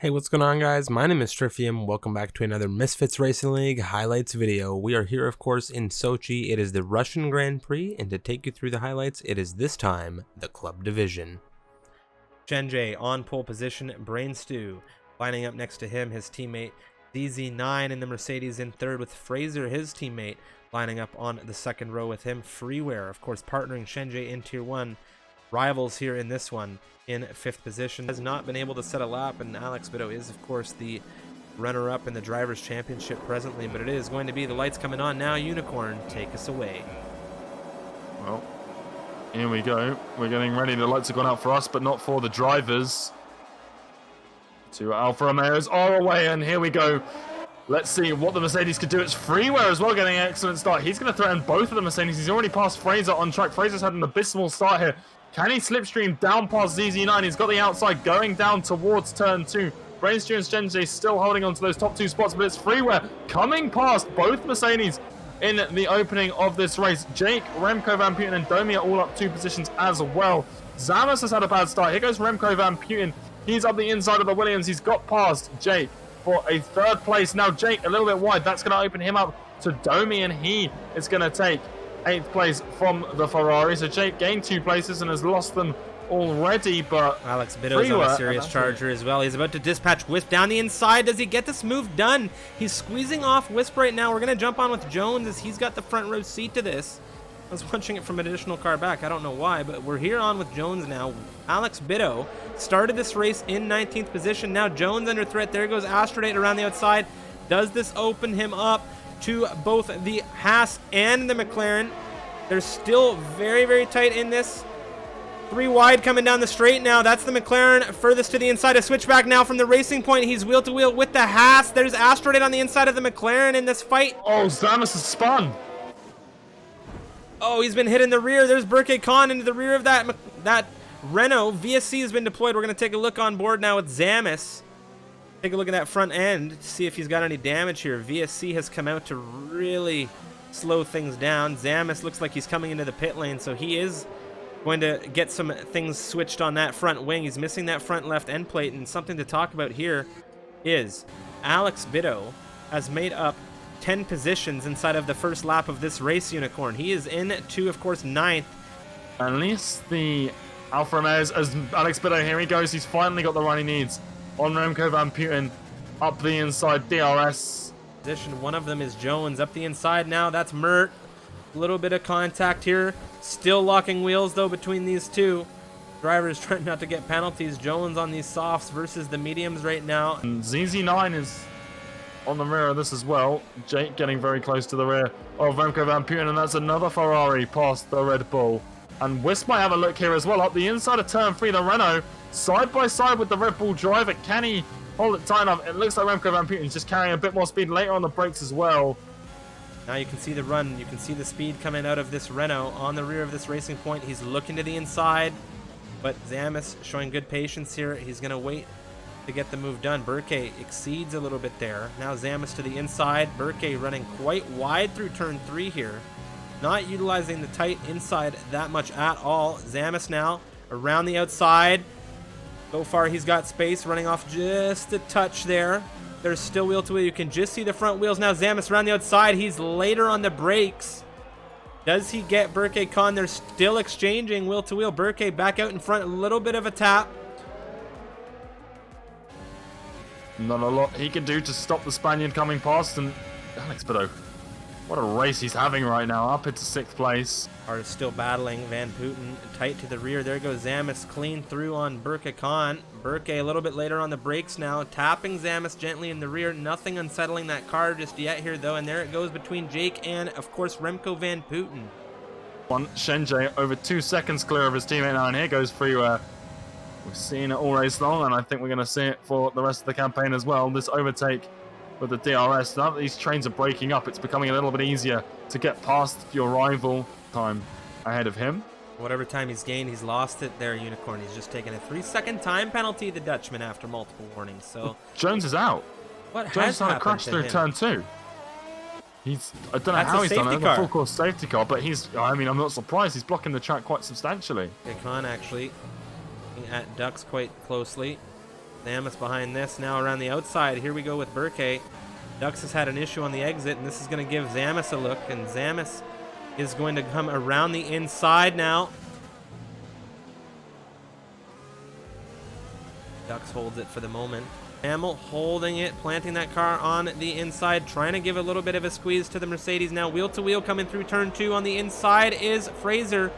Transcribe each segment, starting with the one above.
Hey, what's going on, guys? My name is Strifium. Welcome back to another Misfits Racing League highlights video. We are here, of course, in Sochi. It is the Russian Grand Prix, and to take you through the highlights, it is this time the club division. Shenjay on pole position, Brain Stew lining up next to him, his teammate DZ9 in the Mercedes in third, with Fraser, his teammate, lining up on the second row with him. Freeware, of course, partnering Shenjay in Tier 1. Rivals here in this one in fifth position. Has not been able to set a lap, and Alex Bido is, of course, the runner-up in the Drivers' Championship presently, but it is going to be the lights coming on now. Unicorn, take us away. Well, here we go. We're getting ready. The lights have gone out for us, but not for the drivers. Two Alfa Romeos all away, and here we go. Let's see what the Mercedes could do. It's Freeware as well, getting an excellent start. He's going to threaten both of the Mercedes. He's already passed Fraser on track. Fraser's had an abysmal start here. Can he slipstream down past ZZ9? He's got the outside going down towards turn 2. Brainstew and Shenjay still holding on to those top two spots, but it's Freeware coming past both Mercedes in the opening of this race. Jake, Remco Van Putten, and Domi are all up 2 positions as well. Zamas has had a bad start. Here goes Remco Van Putten. He's up the inside of the Williams. He's got past Jake for a third place. Now Jake a little bit wide. That's going to open him up to Domi, and he is going to take 8th place from the Ferrari. So Jake gained 2 places and has lost them already, but Alex Bido's on a serious charger as well. He's about to dispatch Wisp down the inside. Does he get this move done? He's squeezing off Wisp right now. We're going to jump on with Jones as he's got the front row seat to this. I was watching it from an additional car back. I don't know why, but we're here on with Jones now. Alex Bido started this race in 19th position. Now Jones under threat. There goes Astrodate around the outside. Does this open him up to both the Haas and the McLaren? They're still very, very tight in this. 3 wide coming down the straight now. That's the McLaren furthest to the inside. A switchback now from the Racing Point. He's wheel to wheel with the Haas. There's Astrodate on the inside of the McLaren in this fight. oh, Zamas has spun. Oh, he's been hit in the rear. There's Burke Khan into the rear of that Renault. VSC has been deployed. We're going to take a look on board now with Zamas. Take a look at that front end to see if he's got any damage here. VSC has come out to really slow things down. Zamas looks like he's coming into the pit lane, so he is going to get some things switched on that front wing. He's missing that front left end plate, and something to talk about here is Alex Bido has made up 10 positions inside of the first lap of this race, Unicorn. He is in to, of course, 9th. At least the Alfa Romeos, as Alex Bido, here he goes. He's finally got the run he needs on Remco Van Putten up the inside. DRS position. One of them is Jones up the inside now. That's Mert. A little bit of contact here. Still locking wheels, though, between these two. Drivers trying not to get penalties. Jones on these softs versus the mediums right now. And ZZ9 is on the rear of this as well. Jake getting very close to the rear of Remco Van Putten, and that's another Ferrari past the Red Bull. And Wisp might have a look here as well. Up the inside of turn 3, the Renault side by side with the Red Bull driver. Can he hold it tight enough? It looks like Remco Van Putten's just carrying a bit more speed later on the brakes as well. Now you can see the run. You can see the speed coming out of this Renault on the rear of this Racing Point. He's looking to the inside, but Zamas showing good patience here. He's going to wait to get the move done. Burke exceeds a little bit there. Now Zamas to the inside. Burke running quite wide through turn 3 here. Not utilizing the tight inside that much at all. Zamas now around the outside. So far he's got space, running off just a touch there. There's still wheel to wheel. You can just see the front wheels. Now Zamas around the outside. He's later on the brakes. Does he get Burke Khan? They're still exchanging wheel to wheel. Burke back out in front. A little bit of a tap. Not a lot he can do to stop the Spaniard coming past, and Alex Bido, what a race he's having right now, up into 6th place. Are still battling Van Putten tight to the rear. There goes Zamas clean through on Burke Khan. Burke a little bit later on the brakes now, tapping Zamas gently in the rear. Nothing unsettling that car just yet here, though, and there it goes between Jake and, of course, Remco Van Putten. One Shenjay over 2 seconds clear of his teammate now, and here goes Freeware. We've seen it all race long, and I think we're going to see it for the rest of the campaign as well. This overtake with the DRS. Now that these trains are breaking up, it's becoming a little bit easier to get past your rival. Time ahead of him. Whatever time he's gained, he's lost it there, Unicorn. He's just taken a 3-second time penalty, the Dutchman, after multiple warnings. So well, Jones is out. What Jones has had a happened crash to through him? turn 2. I don't know how he's done it. The full course safety car, but I mean, I'm not surprised. He's blocking the track quite substantially. Khan actually at Ducks quite closely. Zamis behind this now around the outside. Here we go with Burke. Dux has had an issue on the exit, and this is going to give Zamis a look, and Zamis is going to come around the inside now. Dux holds it for the moment. Hamill holding it, planting that car on the inside, trying to give a little bit of a squeeze to the Mercedes now. Wheel to wheel coming through turn 2. On the inside is Fraser.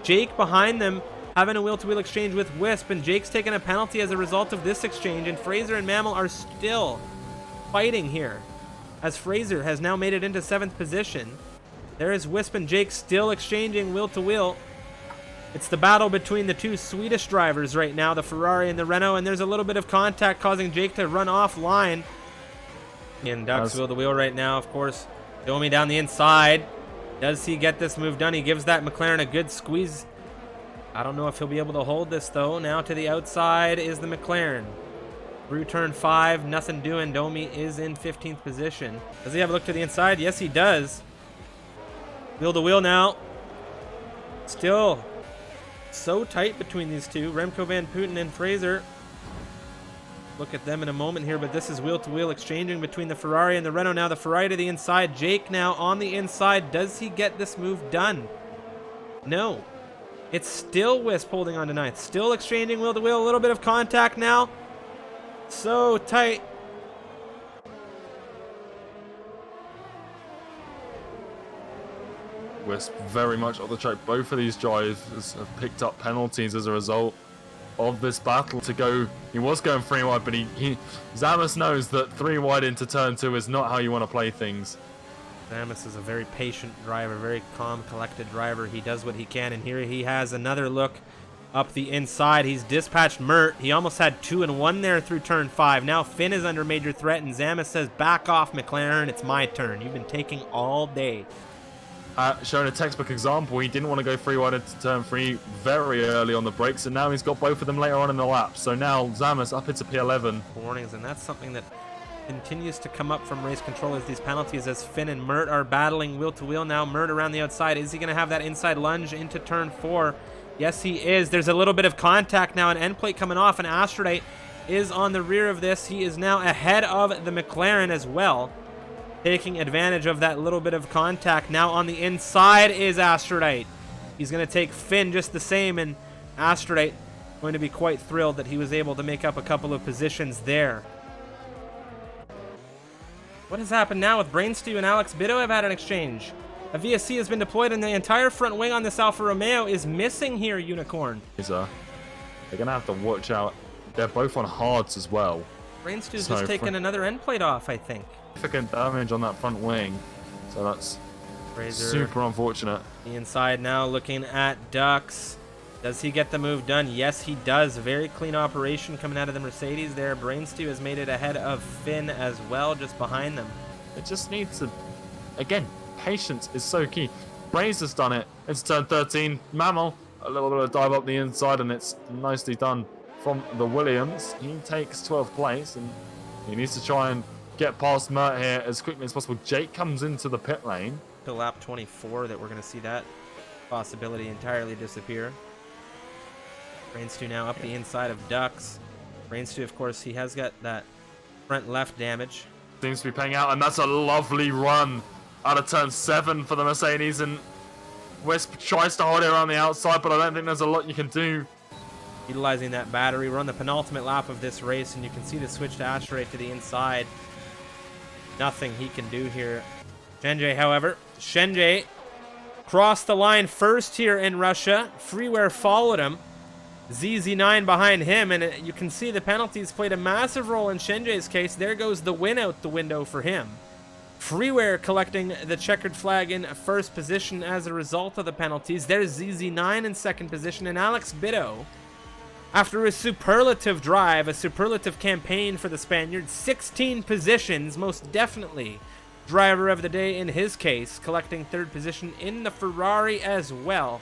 Jake behind them having a wheel to wheel exchange with Wisp, and Jake's taking a penalty as a result of this exchange, and Fraser and Mammal are still fighting here as Fraser has now made it into 7th position. There is Wisp and Jake still exchanging wheel to wheel. It's the battle between the two Swedish drivers right now, the Ferrari and the Renault, and there's a little bit of contact causing Jake to run offline. And Dux wheel to wheel right now, of course. Domi down the inside. Does he get this move done? He gives that McLaren a good squeeze. I don't know if he'll be able to hold this, though. Now to the outside is the McLaren. Through turn 5, nothing doing. Domi is in 15th position. Does he have a look to the inside? Yes, he does. Wheel to wheel now. Still so tight between these two. Remco Van Putten and Fraser. Look at them in a moment here, but this is wheel to wheel exchanging between the Ferrari and the Renault. Now the Ferrari to the inside. Jake now on the inside. Does he get this move done? No. It's still Wisp holding on to 9th. Still exchanging wheel to wheel. A little bit of contact now. So tight. Wisp very much on the track. Both of these drivers have picked up penalties as a result of this battle to go. He was going 3 wide, but Zamis knows that 3 wide into turn 2 is not how you want to play things. Zamis is a very patient driver, very calm, collected driver. He does what he can, and here he has another look up the inside. He's dispatched Mert. He almost had 2 and 1 there through turn 5. Now Finn is under major threat, and Zamis says, back off, McLaren. It's my turn. You've been taking all day. Showing a textbook example, he didn't want to go 3 wide into turn 3 very early on the brakes, and now he's got both of them later on in the lap. So now Zamis up into P11. Warnings, and that's something that continues to come up from race controllers, these penalties, as Finn and Mert are battling wheel to wheel now. Mert around the outside. Is he going to have that inside lunge into turn 4? Yes, he is. There's a little bit of contact now, an end plate coming off, and Astrodite is on the rear of this. He is now ahead of the McLaren as well, taking advantage of that little bit of contact. Now on the inside is Astrodite. He's going to take Finn just the same, and Astrodite going to be quite thrilled that he was able to make up a couple of positions there. What has happened now with Brainstew and Alex Bitto have had an exchange? A VSC has been deployed, and the entire front wing on this Alfa Romeo is missing here, Unicorn. They're going to have to watch out. They're both on hards as well. Brainstew's just taken another end plate off, I think. Significant damage on that front wing. So that's Fraser, super unfortunate. The inside now looking at Dux. Does he get the move done? Yes, he does. Very clean operation coming out of the Mercedes there. Brainstew has made it ahead of Finn as well, just behind them. It just needs to, again, patience is so key. Brains has done it. It's turn 13. Mammal, a little bit of dive up the inside, and it's nicely done from the Williams. He takes 12th place, and he needs to try and get past Mert here as quickly as possible. Jake comes into the pit lane. To lap 24 that we're going to see that possibility entirely disappear. Brainstew now up the inside of Dux. Brainstew, of course, he has got that front left damage. Seems to be paying out, and that's a lovely run out of turn 7 for the Mercedes, and Wisp tries to hold it around the outside, but I don't think there's a lot you can do. Utilizing that battery. We're on the penultimate lap of this race, and you can see the switch to Asteroid to the inside. Nothing he can do here. Shenjie, however, crossed the line first here in Russia. Freeware followed him. ZZ9 behind him, and you can see the penalties played a massive role in Shenjie's case. There goes the win out the window for him. Freeware collecting the checkered flag in first position as a result of the penalties. There's ZZ9 in second position, and Alex Bitto, after a superlative drive, a superlative campaign for the Spaniard, 16 positions, most definitely driver of the day in his case, collecting third position in the Ferrari as well.